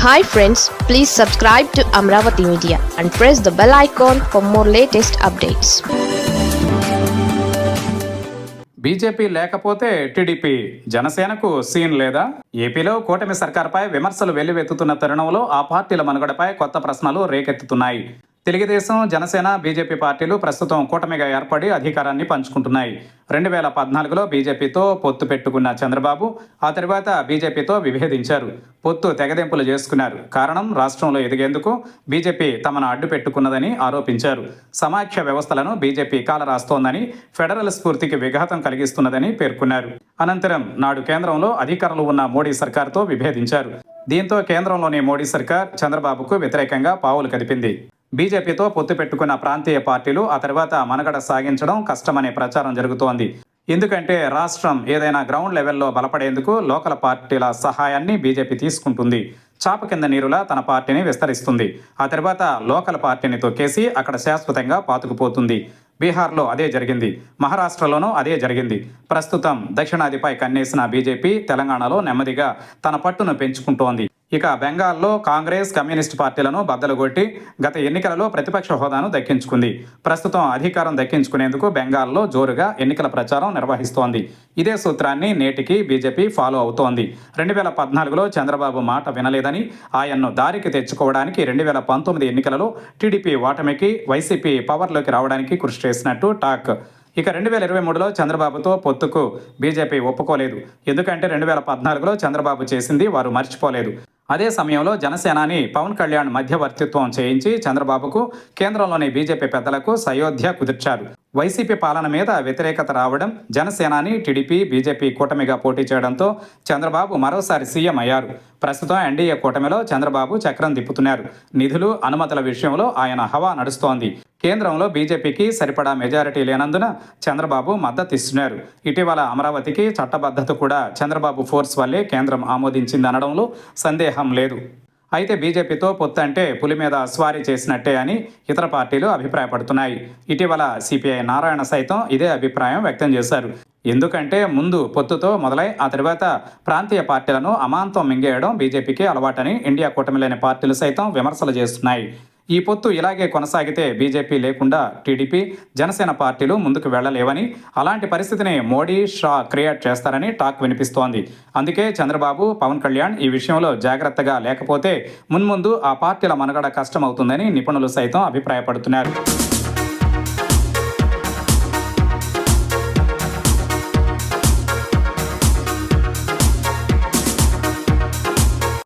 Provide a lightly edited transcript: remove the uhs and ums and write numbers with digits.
Hi friends, please subscribe to Amravati Media and press the bell icon for more latest updates. BJP లేకపోతే TDP జనసేనకు scene లేదా? ఏపీలో కూటమి సర్కార్పై విమర్శలు వెల్లువెత్తుతున్న తరుణంలో ఆ పార్టీల మనుగడపై కొత్త ప్రశ్నలు రేకెత్తుతున్నాయి. తెలుగుదేశం, జనసేన, బీజేపీ పార్టీలు ప్రస్తుతం కూటమిగా ఏర్పడి అధికారాన్ని పంచుకుంటున్నాయి. 2014లో బీజేపీతో పొత్తు పెట్టుకున్న చంద్రబాబు ఆ తర్వాత బీజేపీతో విభేదించారు. పొత్తు తెగదెంపులు చేసుకున్నారు. కారణం రాష్ట్రంలో ఎదిగేందుకు బీజేపీ తమను అడ్డు పెట్టుకున్నదని ఆరోపించారు. సమాఖ్య వ్యవస్థలను బీజేపీ కాలరాస్తోందని, ఫెడరల్ స్ఫూర్తికి విఘాతం కలిగిస్తున్నదని పేర్కొన్నారు. అనంతరం నాడు కేంద్రంలో అధికారంలో ఉన్న మోడీ సర్కార్తో విభేదించారు. దీంతో కేంద్రంలోని మోడీ సర్కార్ చంద్రబాబుకు వ్యతిరేకంగా పావులు కదిపింది. బీజేపీతో పొత్తు పెట్టుకున్న ప్రాంతీయ పార్టీలు ఆ తర్వాత మనుగడ సాగించడం కష్టమనే ప్రచారం జరుగుతోంది. ఎందుకంటే రాష్ట్రం ఏదైనా గ్రౌండ్ లెవెల్లో బలపడేందుకు లోకల్ పార్టీల సహాయాన్ని బీజేపీ తీసుకుంటుంది. చాప కింద నీరులా తన పార్టీని విస్తరిస్తుంది. ఆ తర్వాత లోకల్ పార్టీని తొక్కేసి అక్కడ శాశ్వతంగా పాతుకుపోతుంది. బీహార్లో అదే జరిగింది. మహారాష్ట్రలోనూ అదే జరిగింది. ప్రస్తుతం దక్షిణాదిపై కన్నేసిన బీజేపీ తెలంగాణలో నెమ్మదిగా తన పట్టును పెంచుకుంటోంది. ఇక బెంగాల్లో కాంగ్రెస్, కమ్యూనిస్టు పార్టీలను బద్దలుగొట్టి గత ఎన్నికలలో ప్రతిపక్ష హోదాను దక్కించుకుంది. ప్రస్తుతం అధికారం దక్కించుకునేందుకు బెంగాల్లో జోరుగా ఎన్నికల ప్రచారం నిర్వహిస్తోంది. ఇదే సూత్రాన్ని నేటికి బీజేపీ ఫాలో అవుతోంది. 2014లో చంద్రబాబు మాట వినలేదని, ఆయన్ను దారికి తెచ్చుకోవడానికి 2019 ఎన్నికలలో టీడీపీ ఓటమికి, వైసీపీ పవర్లోకి రావడానికి కృషి చేసినట్టు టాక్. ఇక 2023లో చంద్రబాబుతో పొత్తుకు బీజేపీ ఒప్పుకోలేదు. ఎందుకంటే 2014లో చంద్రబాబు చేసింది వారు మర్చిపోలేదు. అదే సమయంలో జనసేనాని పవన్ కళ్యాణ్ మధ్యవర్తిత్వం చేయించి చంద్రబాబుకు, కేంద్రంలోని బీజేపీ పెద్దలకు సయోధ్య కుదిర్చారు. వైసీపీ పాలన మీద వ్యతిరేకత రావడం, జనసేనాని, టీడీపీ, బీజేపీ కూటమిగా పోటీ చేయడంతో చంద్రబాబు మరోసారి సీఎం అయ్యారు. ప్రస్తుతం ఎన్డీఏ కూటమిలో చంద్రబాబు చక్రం తిప్పుతున్నారు. నిధులు, అనుమతుల విషయంలో ఆయన హవా నడుస్తోంది. కేంద్రంలో బీజేపీకి సరిపడా మెజారిటీ లేనందున చంద్రబాబు మద్దతిస్తున్నారు. ఇటీవల అమరావతికి చట్టబద్ధత కూడా చంద్రబాబు ఫోర్స్ వల్లే కేంద్రం ఆమోదించిందనడంలో సందేహం లేదు. అయితే బీజేపీతో పొత్తు అంటే పులి మీద స్వారీ చేసినట్టే అని ఇతర పార్టీలు అభిప్రాయపడుతున్నాయి. ఇటీవల సిపిఐ నారాయణ సైతం ఇదే అభిప్రాయం వ్యక్తం చేశారు. ఎందుకంటే ముందు పొత్తుతో మొదలై ఆ తర్వాత ప్రాంతీయ పార్టీలను అమాంతం మింగేయడం బీజేపీకి అలవాటని ఇండియా కూటమిలోని పార్టీలు సైతం విమర్శలు చేస్తున్నాయి. ఈ పొత్తు ఇలాగే కొనసాగితే బీజేపీ లేకుండా టీడీపీ, జనసేన పార్టీలు ముందుకు వెళ్లలేవని, అలాంటి పరిస్థితిని మోడీ, షా క్రియేట్ చేస్తారని టాక్ వినిపిస్తోంది. అందుకే చంద్రబాబు, పవన్ కళ్యాణ్ ఈ విషయంలో జాగ్రత్తగా లేకపోతే మున్ముందు ఆ పార్టీల మనుగడ కష్టమవుతుందని నిపుణులు సైతం అభిప్రాయపడుతున్నారు.